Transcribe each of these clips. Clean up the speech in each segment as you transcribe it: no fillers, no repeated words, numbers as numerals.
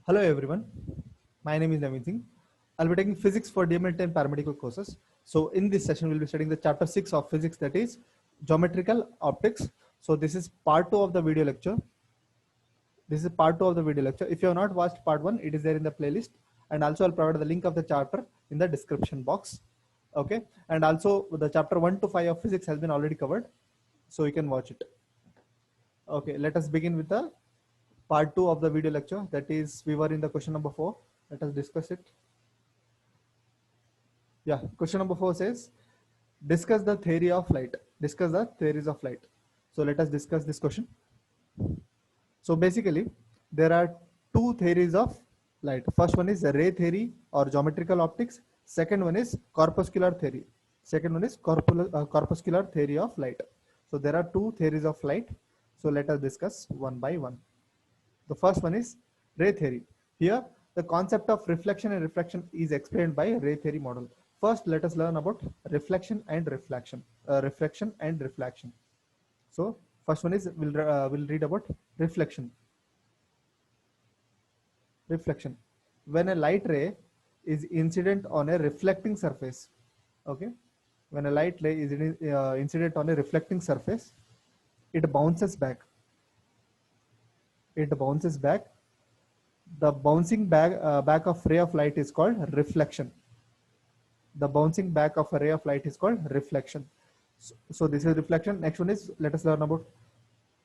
Hello everyone, my name is Naveen Singh. I'll be taking physics for DMLT and paramedical courses. So in this session, we'll be studying the chapter 6 of physics, that is geometrical optics. So this is part 2 of the video lecture. If you have not watched part 1, it is there in the playlist. And also I'll provide the link of the chapter in the description box. Okay. And also the chapter 1 to 5 of physics has been already covered. So you can watch it. Okay, let us begin with the part 2 of the video lecture. That is, we were in the question number 4. Let us discuss it. Yeah, question number 4 says, discuss the theory of light. Discuss the theories of light. So let us discuss this question. So basically, there are two theories of light. First one is the ray theory or geometrical optics. Second one is corpuscular theory. Corpuscular theory of light. So there are two theories of light. So let us discuss one by one. The first one is ray theory. Here, the concept of reflection and refraction is explained by ray theory model. First, let us learn about reflection and refraction. Reflection and reflection. So, first one is we'll read about reflection. Reflection. When a light ray is incident on a reflecting surface, okay. When a light ray is incident on a reflecting surface, it bounces back. It bounces back. The bouncing back of ray of light is called reflection. The bouncing back of a ray of light is called reflection. So this is reflection. Next one is, let us learn about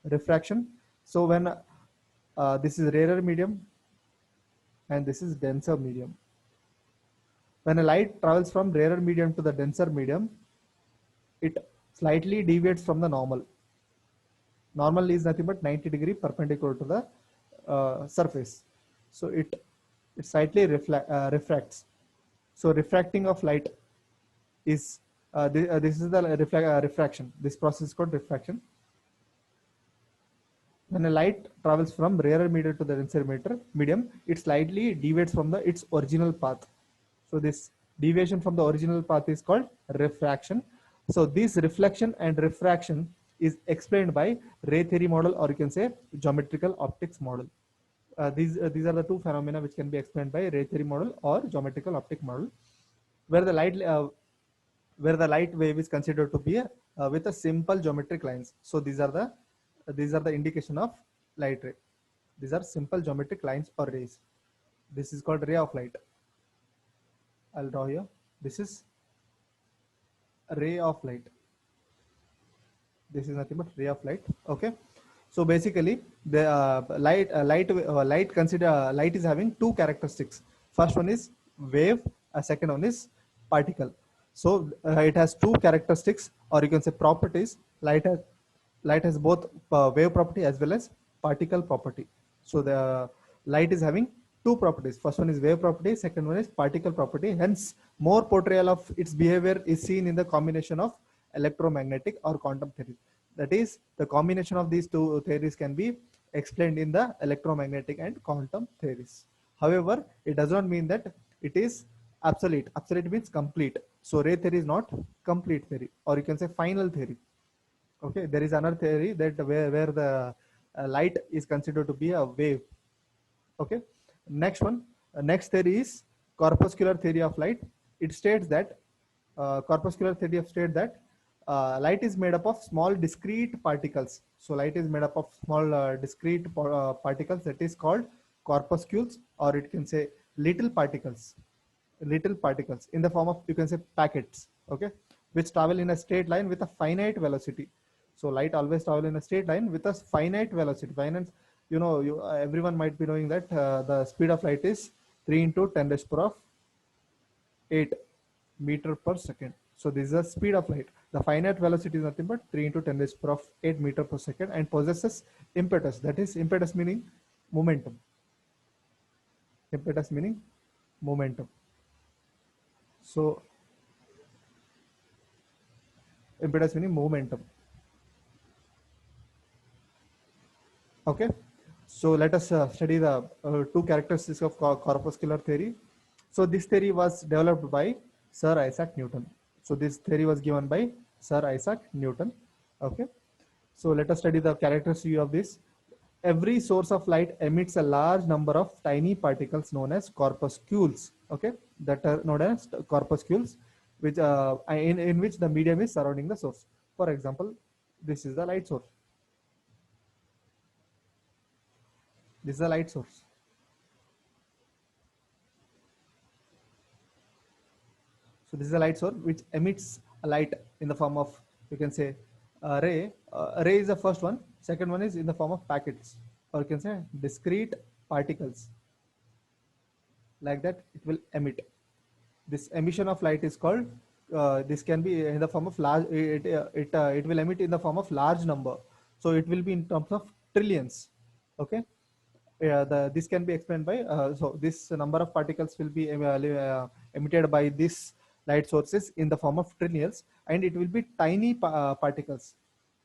refraction. So when this is rarer medium and this is denser medium. When a light travels from rarer medium to the denser medium, it slightly deviates from the normal. Normal is nothing but 90-degree perpendicular to the surface. So it slightly refracts. So refracting of light is this is the refraction. This process is called refraction. When a light travels from rarer medium to the denser medium, it slightly deviates from its original path. So this deviation from the original path is called refraction. So this reflection and refraction is explained by ray theory model, or you can say geometrical optics model. These are the two phenomena which can be explained by ray theory model or geometrical optic model, where the light wave is considered to be with a simple geometric lines. So these are the indication of light ray. These are simple geometric lines or rays. This is called ray of light. I'll draw here. This is a ray of light. This is nothing but ray of light. Okay. So basically, the light is having two characteristics. First one is wave. Second one is particle. So it has two characteristics, or you can say properties. Light has both wave property as well as particle property. So the light is having two properties. First one is wave property. Second one is particle property. Hence, more portrayal of its behavior is seen in the combination of electromagnetic or quantum theory. That is, the combination of these two theories can be explained in the electromagnetic and quantum theories. However, it does not mean that it is absolute. Absolute means complete. So ray theory is not complete theory, or you can say final theory. Okay, there is another theory that where the light is considered to be a wave. Okay, next one. Next theory is corpuscular theory of light. It states that corpuscular theory of state that light is made up of small discrete particles. So light is made up of small discrete particles, that is called corpuscles, or it can say little particles in the form of, you can say, packets. Okay, which travel in a straight line with a finite velocity. So light always travel in a straight line with a finite velocity. Everyone might be knowing that the speed of light is 3 into 10 raised to the power of 8 meter per second. So this is the speed of light. The finite velocity is nothing but 3 into 10 raised to the power of 8 meter per second, and possesses impetus. That is, impetus meaning momentum. Impetus meaning momentum. So impetus meaning momentum. Okay. So let us study the two characteristics of corpuscular theory. So this theory was developed by Sir Isaac Newton. So this theory was given by Sir Isaac Newton. Okay. So let us study the characteristics of this. every source of light emits a large number of tiny particles known as corpuscles, okay, that are known as corpuscles, which in which the medium is surrounding the source. For example, this is the light source. This is the light source. So this is a light source which emits a light in the form of, you can say, a ray. A ray is the first one. Second one is in the form of packets, or you can say discrete particles. Like that, it will emit. This emission of light is called. This can be in the form of large. It will emit in the form of large number. So it will be in terms of trillions. Okay. This can be explained by so this number of particles will be emitted by this light sources in the form of trillions, and it will be tiny particles.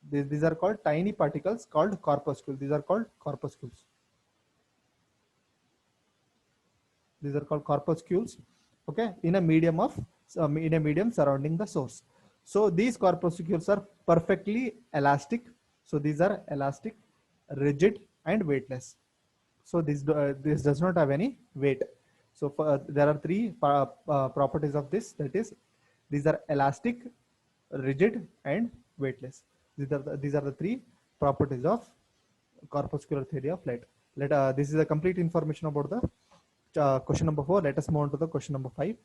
These are called tiny particles called corpuscles. These are called corpuscles. These are called corpuscles. Okay, in a medium surrounding the source. So these corpuscles are perfectly elastic. So these are elastic, rigid, and weightless. So this does not have any weight. So there are three properties of this. That is, these are elastic, rigid, and weightless. These are the three properties of corpuscular theory of light. This is the complete information about the question number 4. Let us move on to the question number 5.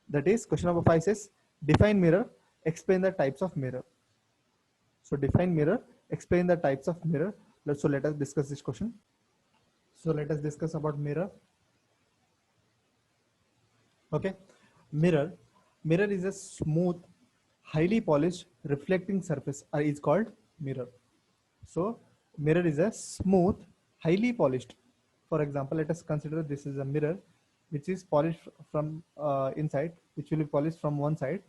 That is, question number 5 says, define mirror, explain the types of mirror. So define mirror, explain the types of mirror. So let us discuss this question. So let us discuss about mirror. Okay, mirror is a smooth, highly polished reflecting surface, is called mirror. So mirror is a smooth, highly polished. For example, let us consider this is a mirror which is polished from inside, which will be polished from one side,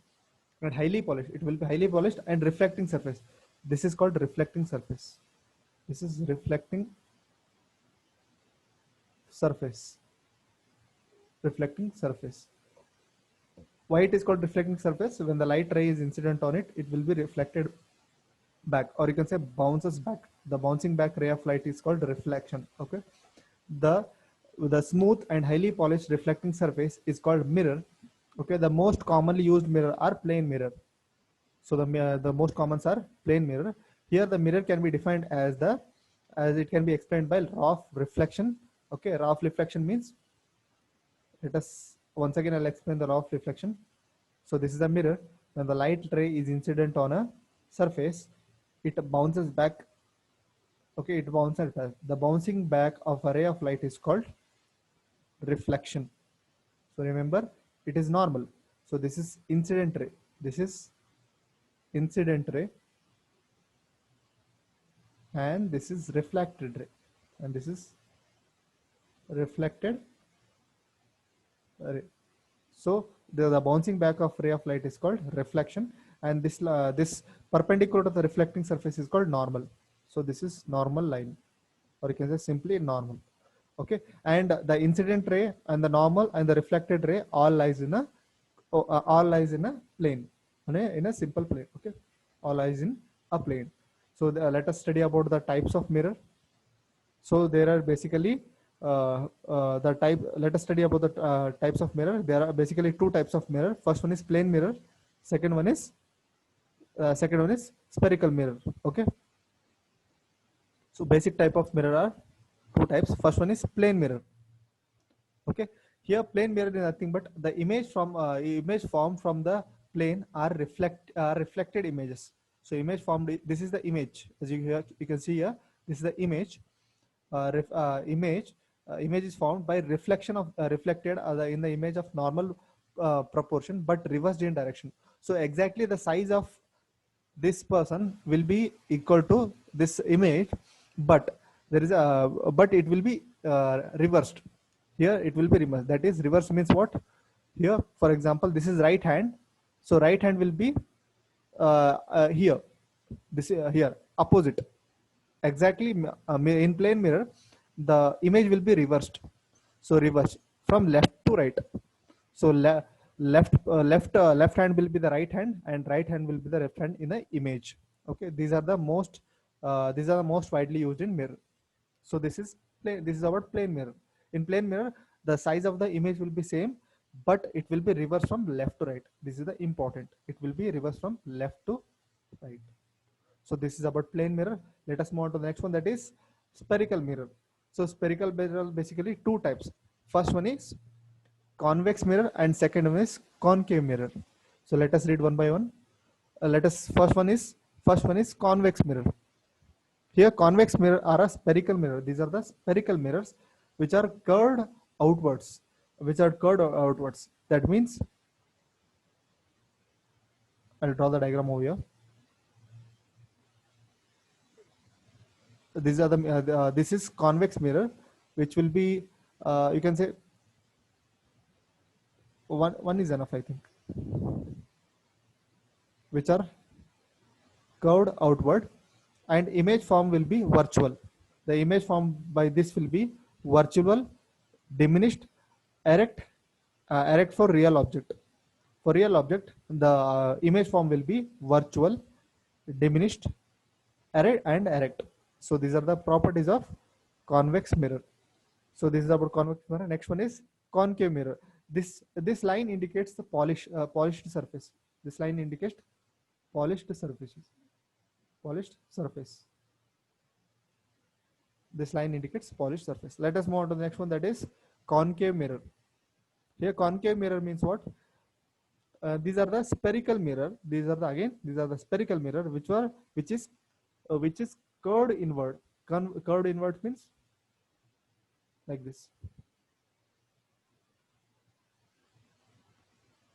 and highly polished. It will be highly polished and reflecting surface. This is called reflecting surface. This is reflecting surface. Reflecting surface. Why it is called reflecting surface? When the light ray is incident on it, it will be reflected back, or you can say bounces back. The bouncing back ray of light is called reflection. Okay, the smooth and highly polished reflecting surface is called mirror. Okay, the most commonly used mirror are plane mirror. So the most commons are plane mirror. Here the mirror can be defined as it can be explained by law of reflection. Okay, law of reflection means, let us once again I'll explain the law of reflection. So this is a mirror. When the light ray is incident on a surface, it bounces back. Okay, it bounces back. The bouncing back of a ray of light is called reflection. So remember, it is normal. So this is incident ray. This is incident ray, and this is reflected ray, and this is reflected ray. So the bouncing back of ray of light is called reflection, and this perpendicular to the reflecting surface is called normal. So this is normal line, or you can say simply normal. Okay, and the incident ray and the normal and the reflected ray all lies in a plane, in a simple plane. Okay, all lies in a plane. So let us study about the types of mirror. So there are basically let us study about the types of mirror. There are basically two types of mirror. First one is plane mirror. Second one is spherical mirror. Okay. So basic type of mirror are two types. First one is plane mirror. Okay. Here plane mirror is nothing but the image formed from the plane are reflected images. So image formed. This is the image. As you can see here. This is the image. Image is formed by reflection of reflected in the image of normal proportion but reversed in direction. So exactly the size of this person will be equal to this image, but there is but it will be reversed. Here it will be reversed. That is, reverse means what? Here, for example, this is right hand. So right hand will be here. This here opposite. Exactly in plane mirror, the image will be reversed. So reverse from left to right. So left hand will be the right hand, and right hand will be the left hand in the image. Okay, these are the most widely used in mirror. So this is our plane mirror. In plane mirror, the size of the image will be same, but it will be reversed from left to right. This is the important. It will be reversed from left to right. So this is about plane mirror. Let us move on to the next one, that is spherical mirror. So spherical mirror basically two types. First one is convex mirror and second one is concave mirror. So let us read one by one. Let us first one is convex mirror. Here convex mirror are a spherical mirror. These are the spherical mirrors which are curved outwards. That means I'll draw the diagram over here. These are this is convex mirror, which will be you can say one is enough, I think, which are curved outward, and image form will be virtual. The image form by this will be virtual, diminished, erect, erect for real object. For real object, the image form will be virtual, diminished, erect, and erect. So these are the properties of convex mirror. So this is about convex mirror. Next one is concave mirror. This line indicates the polished surface. This line indicates polished surfaces. Polished surface. This line indicates polished surface. Let us move on to the next one, that is concave mirror. Here concave mirror means what? These are the spherical mirror. These are the spherical mirror which is curved inward. Curved inward means like this.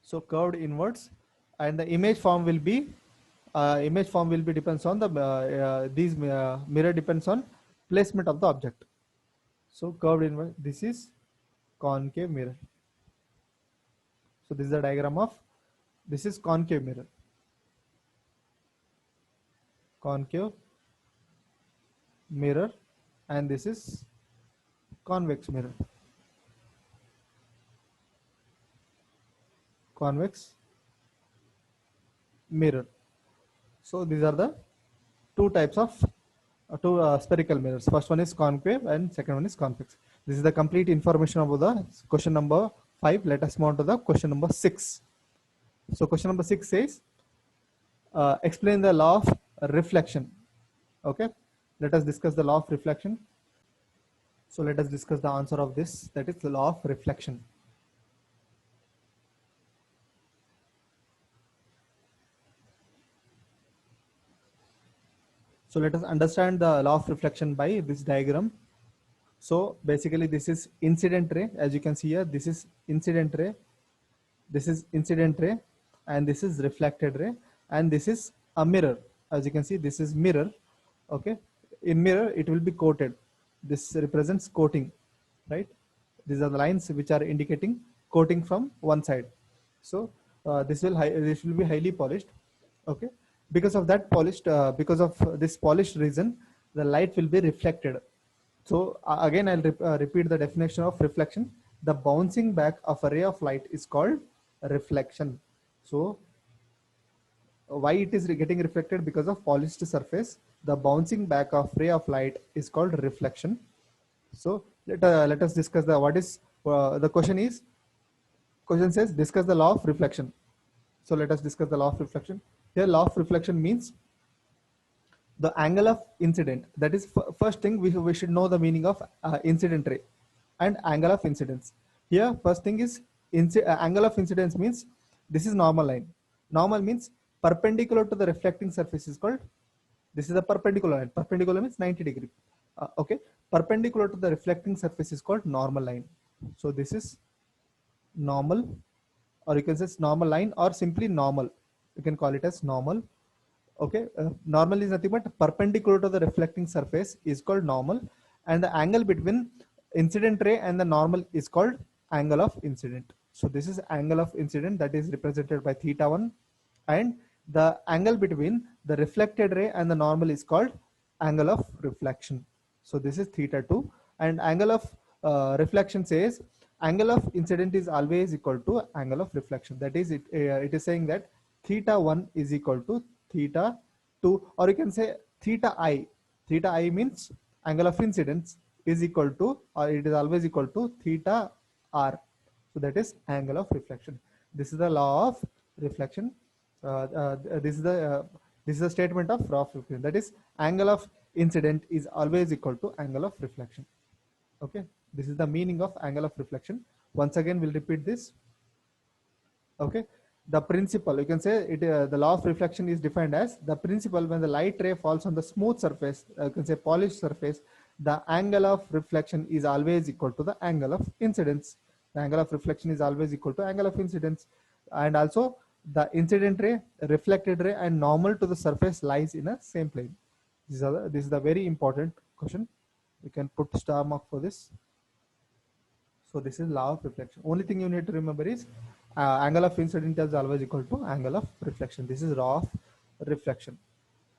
So curved inwards, and the image form will be depends on the these mirror depends on placement of the object. So curved inward. This is concave mirror. So this is the diagram of this is concave mirror. Concave mirror, and this is convex mirror. Convex mirror. So these are the two types of spherical mirrors. First one is concave and second one is convex. This is the complete information about the question number 5. Let us move on to the question number 6. So question number 6 says explain the law of reflection. Okay, let us discuss the law of reflection. So let us discuss the answer of this, that is the law of reflection. So let us understand the law of reflection by this diagram. So basically this is incident ray. As you can see here, this is incident ray, this is incident ray, and this is reflected ray, and this is a mirror. As you can see, this is mirror. Okay, in mirror it will be coated. This represents coating, right? These are the lines which are indicating coating from one side. So this will be highly polished. Okay, because of that polished because of this polished reason, the light will be reflected. So again I'll repeat the definition of reflection. The bouncing back of a ray of light is called reflection. So why it is getting reflected? Because of polished surface. The bouncing back of ray of light is called reflection. So let us discuss the what is the question says discuss the law of reflection. So let us discuss the law of reflection. Here law of reflection means the angle of incident. That is first thing we should know the meaning of incident ray and angle of incidence. Here first thing is angle of incidence means this is normal line. Normal means perpendicular to the reflecting surface is called, this is a perpendicular line. Perpendicular means 90 degree. Okay, perpendicular to the reflecting surface is called normal line. So this is normal, or you can say normal line, or simply normal. You can call it as normal. Okay, normal is nothing but perpendicular to the reflecting surface is called normal, and the angle between incident ray and the normal is called angle of incident. So this is angle of incident, that is represented by θ1, and the angle between the reflected ray and the normal is called angle of reflection. So this is θ2, and angle of reflection says angle of incident is always equal to angle of reflection. That is it is saying that θ1 is equal to θ2, or you can say θi. Θi means angle of incidence, is equal to, or it is always equal to theta r. So that is angle of reflection. This is the law of reflection. This is the statement of law of reflection. That is, angle of incident is always equal to angle of reflection. Okay, this is the meaning of angle of reflection. Once again, we'll repeat this. Okay, the principle, you can say it, the law of reflection is defined as the principle when the light ray falls on the smooth surface, you can say polished surface, the angle of reflection is always equal to the angle of incidence. The angle of reflection is always equal to angle of incidence. And also the incident ray, reflected ray, and normal to the surface lies in a same plane. This is the very important question. You can put star mark for this. So this is law of reflection. Only thing you need to remember is angle of incident is always equal to angle of reflection. This is law of reflection.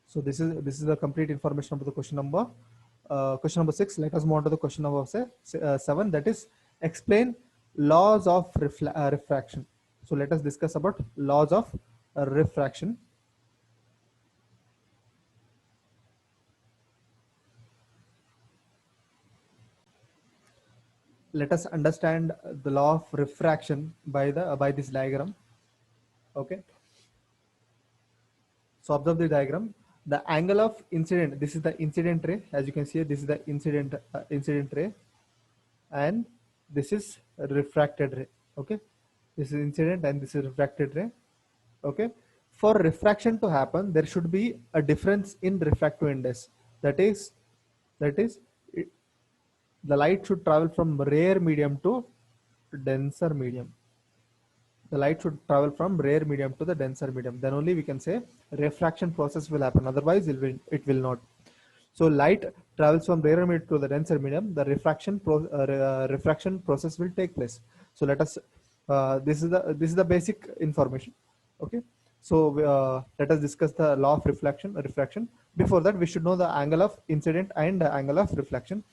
So this is the complete information about the question number 6. Let us move on to the question number 7. That is, explain laws of refraction. So let us discuss about laws of refraction. Let us understand the law of refraction by this diagram. Okay. So observe the diagram. The angle of incident, this is the incident ray. As you can see, this is the incident ray, and this is refracted ray. Okay, this is incident and this is refracted ray. Okay, for refraction to happen, there should be a difference in refractive index. That is, the light should travel from rare medium to denser medium. The light should travel from rare medium to the denser medium. Then only we can say refraction process will happen. Otherwise, it will not. So light travels from rare medium to the denser medium. The refraction process will take place. So let us. This is the basic information. Okay. So let us discuss the law of refraction. Before that, we should know the angle of incident and the angle of reflection.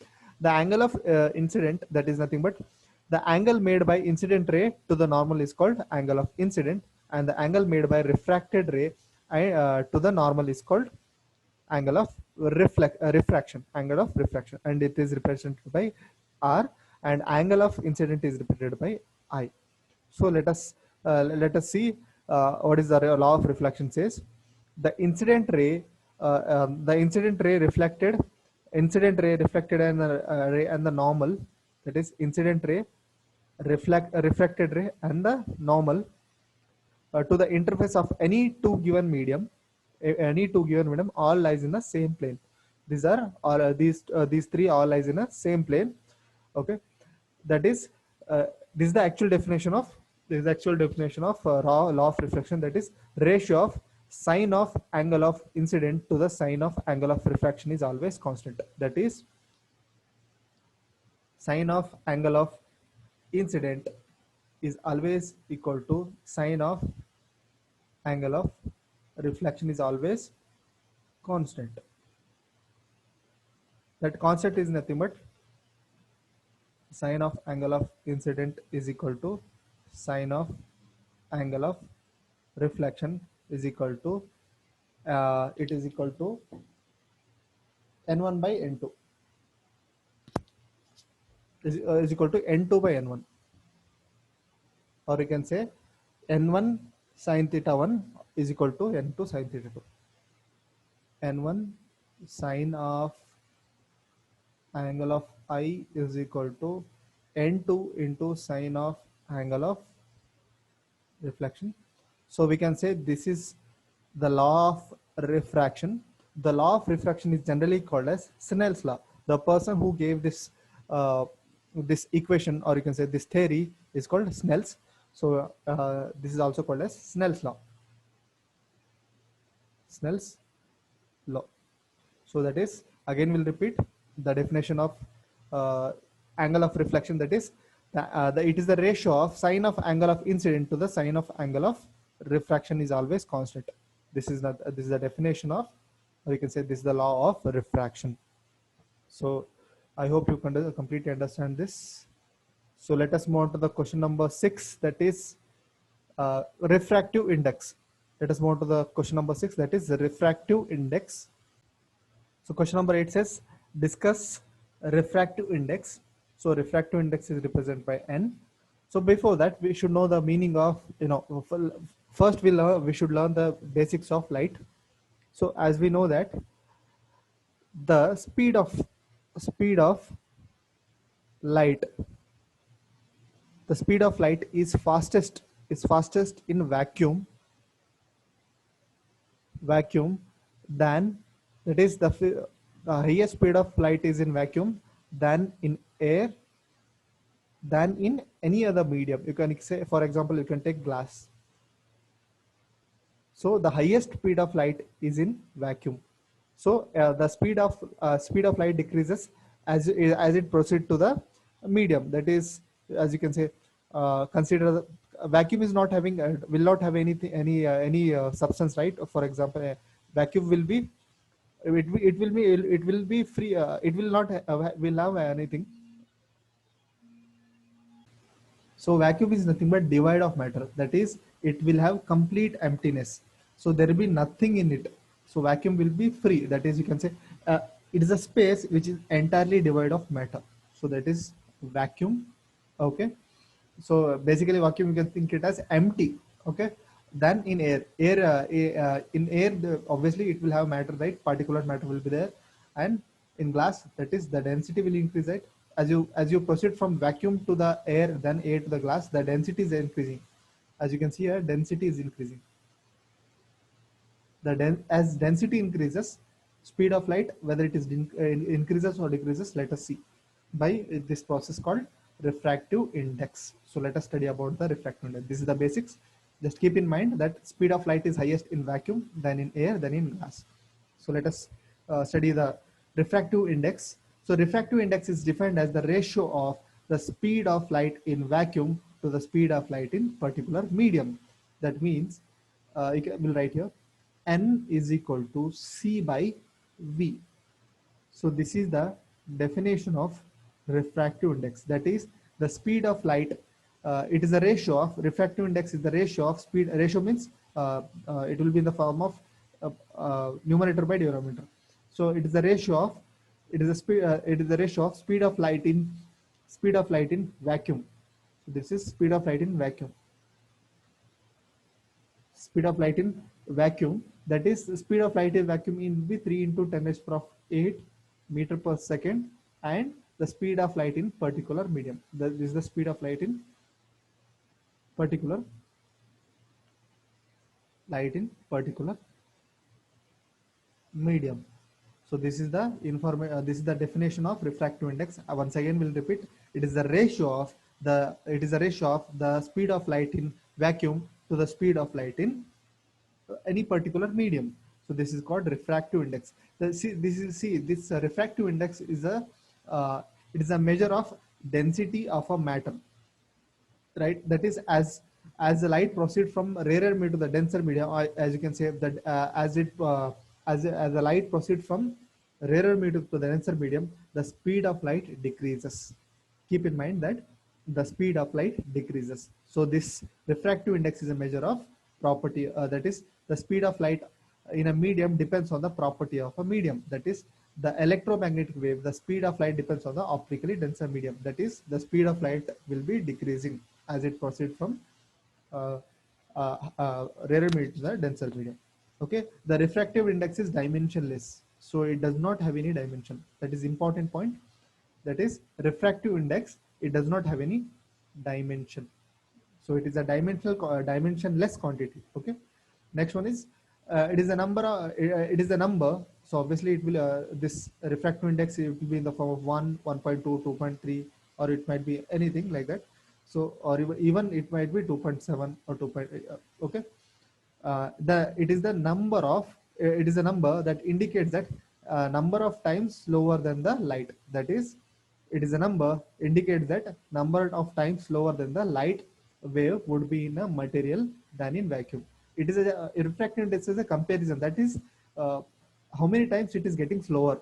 The angle of incident, that is nothing but the angle made by incident ray to the normal is called angle of incident, and the angle made by refracted ray to the normal is called angle of refraction, and it is represented by r, and angle of incident is represented by I. So let us see what is the law of reflection says. The incident ray reflected and the normal, that is incident ray, refracted ray, and the normal to the interface of any two given medium, all lies in the same plane. These are all these three all lies in a same plane. Okay, that is this is the actual definition of law of reflection. That is, ratio of sine of angle of incident to the sine of angle of refraction is always constant. That is, sine of angle of incident is always equal to sine of angle of reflection is always constant. That constant is nothing but sine of angle of incident is equal to sine of angle of reflection is equal to it is equal to n1 by n2 is equal to n2 by n1, or we can say n1 sin theta 1 is equal to n2 sin theta 2. n1 sine of angle of I is equal to n2 into sine of angle of reflection. So we can say this is the law of refraction. The law of refraction is generally called as Snell's law. The person who gave this this equation, or you can say this theory, is called Snell's. So this is also called as Snell's law. Snell's law. So that is, again we'll repeat the definition of angle of reflection. That is, it is the ratio of sine of angle of incident to the sine of angle of refraction is always constant. This is the definition of, or you can say this is the law of refraction. So I hope you can completely understand this. So let us move on to the question number 6, that is refractive index. Let us move on to the question number 6, that is the refractive index. So question number 8 says, discuss refractive index. So refractive index is represented by n. So before that, we should know the meaning of, first we should learn the basics of light. So as we know that the speed of light, the speed of light is fastest in vacuum than, that is the highest speed of light is in vacuum than in air, than in any other medium. You can say, for example, you can take glass. So the highest speed of light is in vacuum. So the speed of light decreases as it proceeds to the medium. That is, as you can say, consider a vacuum is not having will not have anything any substance, right? For example, a vacuum will be it will be free. It will not will have anything. So vacuum is nothing but devoid of matter. That is, it will have complete emptiness. So there will be nothing in it. So vacuum will be free. That is, you can say, it is a space which is entirely devoid of matter. So that is vacuum. Okay. So basically, vacuum you can think it as empty. Okay. Then in in air, obviously it will have matter, right? Particulate matter will be there, and in glass, that is the density will increase, right? As you proceed from vacuum to the air, then air to the glass, the density is increasing. As you can see here, density is increasing. As density increases, speed of light, whether it is increases or decreases, let us see by this process called refractive index. So let us study about the refractive index. This is the basics. Just keep in mind that speed of light is highest in vacuum, then in air, then in glass. So let us study the refractive index. So refractive index is defined as the ratio of the speed of light in vacuum to the speed of light in particular medium. That means, we'll write here, n is equal to c by v. So this is the definition of refractive index. That is the speed of light. It is a ratio of refractive index is the ratio of speed. Ratio means it will be in the form of numerator by denominator. So it is the ratio of it is the ratio of speed of light in vacuum. So this is speed of light in vacuum. Speed of light in vacuum, that is the speed of light in vacuum will be 3 into 10 raised to 8 meter per second, and the speed of light in particular medium, this is the speed of particular particular medium. So this is the definition of refractive index. Once again we'll repeat, it is the ratio of the speed of light in vacuum to the speed of light in any particular medium. So this is called refractive index. This refractive index is it is a measure of density of a matter, right? That is, as the light proceeds from rarer medium to the denser medium, or as you can say that as the light proceeds from rarer medium to the denser medium, the speed of light decreases. Keep in mind that the speed of light decreases. So this refractive index is a measure of property, that is the speed of light in a medium depends on the property of a medium. That is the electromagnetic wave, the speed of light depends on the optically denser medium. That is the speed of light will be decreasing as it proceeds from rarer medium to the denser medium. Okay, the refractive index is dimensionless, so it does not have any dimension. That is important point. That is refractive index, it does not have any dimension. So it is a dimensionless quantity. Okay. Next one is it is a number. It is a number. So obviously it will this refractive index, it will be in the form of 1, 1.2, 2.3, or it might be anything like that. So or even it might be 2.7 or 2.8. Okay. It is a number that indicates that number of times slower than the light. That is, it is a number indicates that number of times slower than the light wave would be in a material than in vacuum. It is a refractive index is a comparison. That is how many times it is getting slower.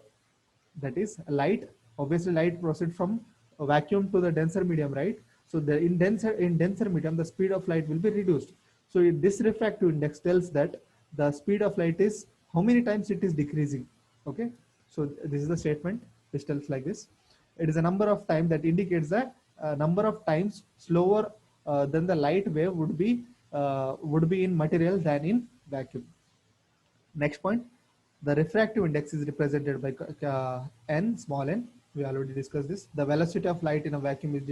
That is light. Obviously, light proceeds from a vacuum to the denser medium, right? So in denser medium, the speed of light will be reduced. So this refractive index tells that the speed of light is how many times it is decreasing. Okay. So this is the statement which tells like this. It is a number of times that indicates the number of times slower than the light wave would be in material than in vacuum. Next point, the refractive index is represented by n, small n. We already discussed this. The velocity of light in a vacuum is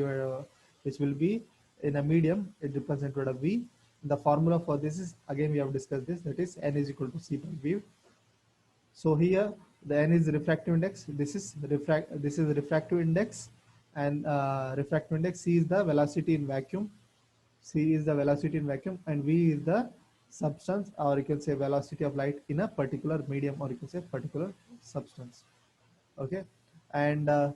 which will be in a medium, it represented by v. The formula for this is, again we have discussed this, that is n is equal to c by v. So here the n is refractive index. This is refractive index, and refractive index, c is the velocity in vacuum. C is the velocity in vacuum, and V is the substance, or you can say velocity of light in a particular medium, or you can say particular substance. Okay, and the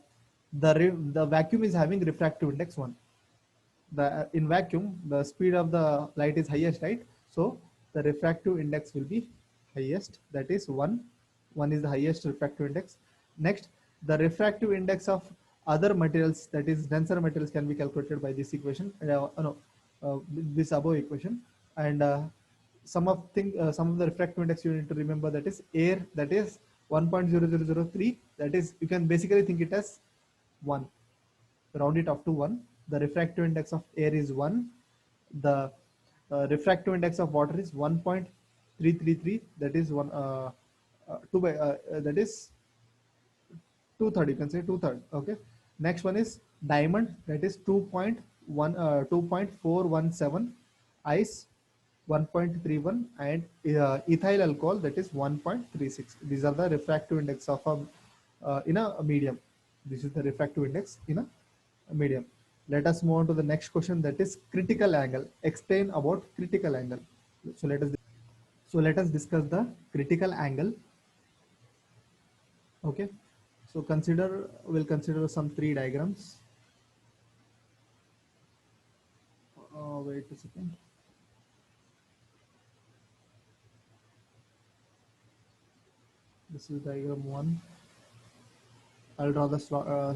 vacuum is having refractive index 1. In vacuum, the speed of the light is highest, right? So the refractive index will be highest, that is 1. 1 is the highest refractive index. Next, the refractive index of other materials, that is denser materials, can be calculated by this equation. This above equation, and some of the refractive index you need to remember, that is air, that is 1.0003. that is, you can basically think it as 1, round it up to 1. The refractive index of air is 1. The refractive index of water is 1.333, that is 2 by that is 2/3, you can say 2/3. Okay, next one is diamond, that is 2.417, ice 1.31, and ethyl alcohol, that is 1.36. These are the refractive index of in a medium. This is the refractive index in a medium. Let us move on to the next question, that is critical angle. Explain about critical angle. So let us discuss the critical angle. Okay, so we'll consider some 3 diagrams. Wait a second. This is diagram 1. I'll draw the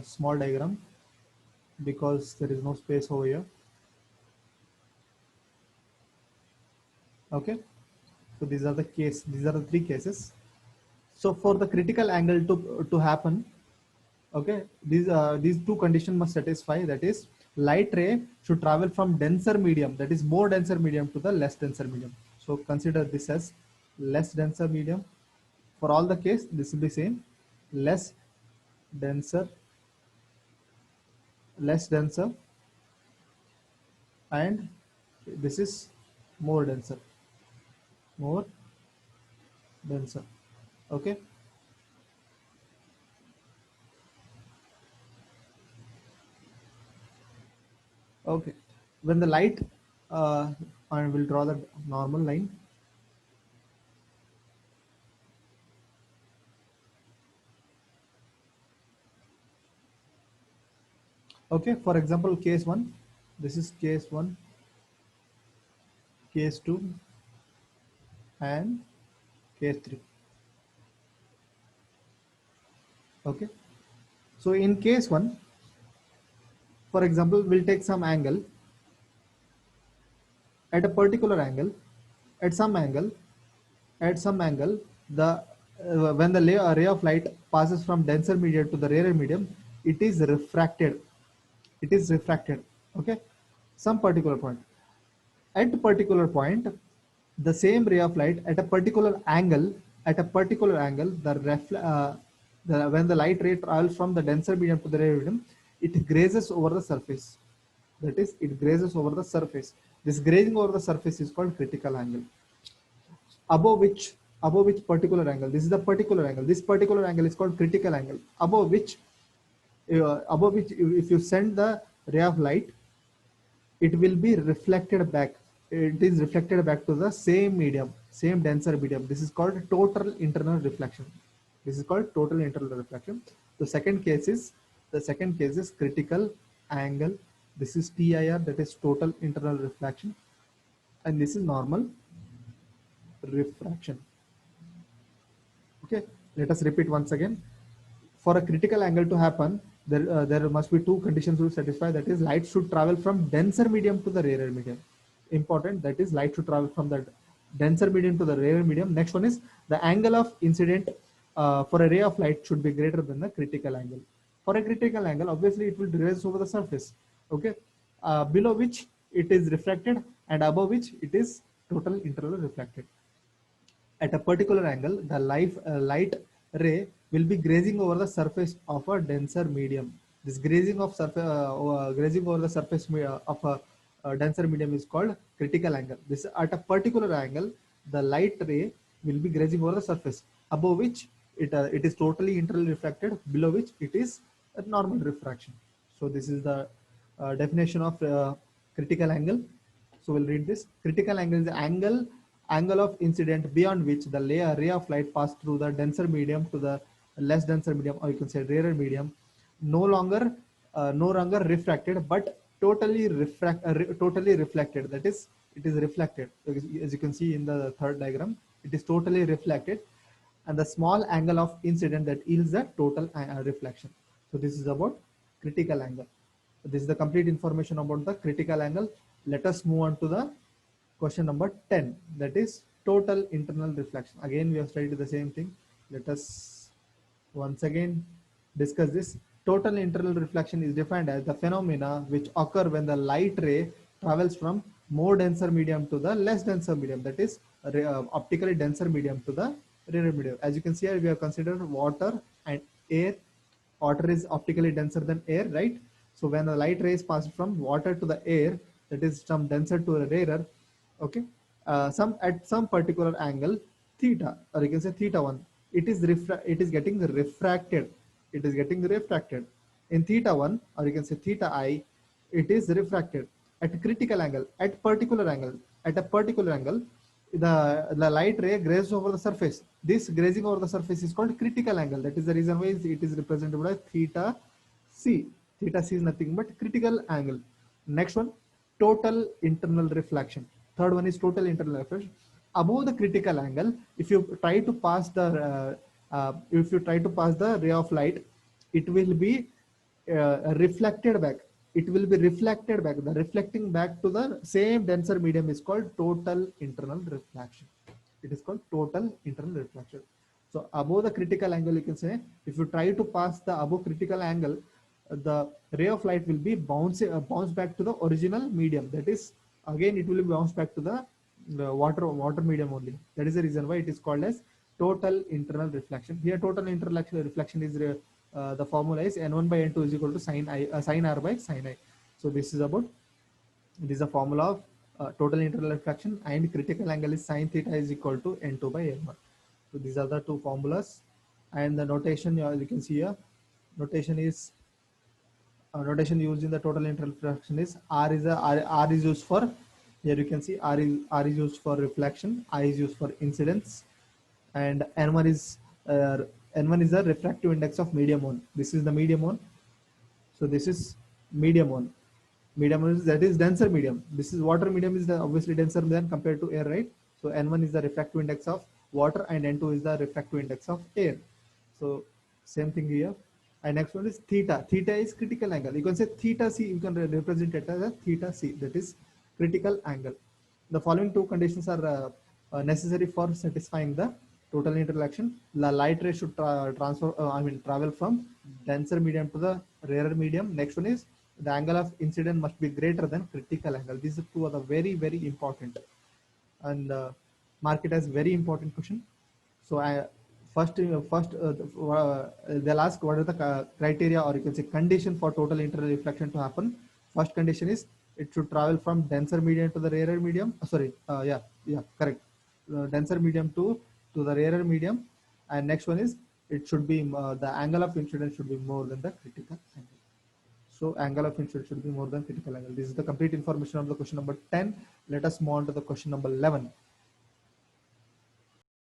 small diagram because there is no space over here. Okay, so these are the 3 cases. So for the critical angle to happen, okay, these 2 conditions must satisfy. That is, light ray should travel from denser medium, that is more denser medium, to the less denser medium. So consider this as less denser medium. For all the case, this will be same: less denser, and this is more denser. Okay, okay. When the light, I will draw the normal line. Okay, for example, case 1, this is case 1, case 2, and case 3. Okay, so in case 1, for example, we'll take some angle. At a particular angle, at some angle, the when the ray of light passes from denser medium to the rarer medium, it is refracted. Okay, some particular point. At a particular point, the same ray of light at a particular angle, when the light ray travels from the denser medium to the rarer medium, it grazes over the surface. That is, it grazes over the surface. This grazing over the surface is called critical angle. Above which particular angle, this is the particular angle. This particular angle is called critical angle. Above which, if you send the ray of light, it will be reflected back. It is reflected back to the same medium, same denser medium. This is called total internal reflection. The second case is critical angle. This is TIR, that is total internal reflection, and this is normal refraction. Okay, let us repeat once again. For a critical angle to happen, there must be 2 conditions to satisfy. That is, light should travel from denser medium to the rarer medium. Important, that is, light should travel from the denser medium to the rarer medium. Next one is the angle of incident for a ray of light should be greater than the critical angle. For a critical angle, obviously it will rise over the surface, okay, below which it is refracted and above which it is total internal reflected. At a particular angle, the light ray will be grazing over the surface of a denser medium. This grazing over the surface of a denser medium is called critical angle. This at a particular angle, the light ray will be grazing over the surface, above which it is totally internally reflected, below which it is a normal refraction. So this is the definition of critical angle. So we'll read this. Critical angle is the angle of incident beyond which the ray of light passed through the denser medium to the less denser medium, or you can say rarer medium, no longer refracted, but totally reflected. That is, it is reflected. As you can see in the third diagram, it is totally reflected, and the small angle of incident that yields the total reflection. So this is about critical angle. This is the complete information about the critical angle. Let us move on to the question number 10, that is total internal reflection. Again, we have studied the same thing. Let us once again discuss this. Total internal reflection is defined as the phenomena which occur when the light ray travels from more denser medium to the less denser medium, that is optically denser medium to the rarer medium. As you can see here, we have considered water and air. Water is optically denser than air, right? So when the light rays pass from water to the air, that is from denser to rarer, okay, some at some particular angle theta, or you can say theta 1, it is getting refracted. It is getting refracted in theta 1, or you can say theta I. It is refracted at a critical angle, at a particular angle. The light ray grazes over the surface. This grazing over the surface is called critical angle. That is the reason why it is represented by theta c. Theta c is nothing but critical angle. Next one, total internal reflection. Third one is total internal reflection. Above the critical angle, if you try to pass the ray of light, it will be reflected back. It will be reflected back. The reflecting back to the same denser medium is called total internal reflection. It is called total internal reflection. So above the critical angle, you can say, if you try to pass the above critical angle, the ray of light will be bounce back to the original medium. That is, again, it will be bounce back to the water medium only. That is the reason why it is called as total internal reflection. Here, total internal reflection is the formula is n1 by n2 is equal to sin r by sin I. So this is a formula of total internal reflection, and critical angle is sin theta is equal to n2 by n1. So these are the two formulas, and the notation you can see here. Notation used in the total internal reflection is R is used for, here you can see R is used for reflection, I is used for incidence, and N1 is the refractive index of medium 1. This is the medium 1. So this is medium 1. Medium 1 is, that is denser medium. This is water medium is obviously denser than compared to air, right? So N1 is the refractive index of water, and N2 is the refractive index of air. So same thing here. And next one is theta. Theta is critical angle. You can say theta c. You can represent it as a theta c. That is critical angle. The following two conditions are necessary for satisfying the total interrelaction. The light ray should travel from denser medium to the rarer medium. Next one is the angle of incident must be greater than critical angle. These two are the very, very important, and mark it as very important question. So they'll ask what are the criteria, or you can say condition for total internal reflection to happen. First condition is it should travel from denser medium to the rarer medium. Correct. Denser medium to the rarer medium. And next one is it should be the angle of incidence should be more than the critical angle. So angle of incidence should be more than critical angle. This is the complete information of the question number 10. Let us move on to the question number 11.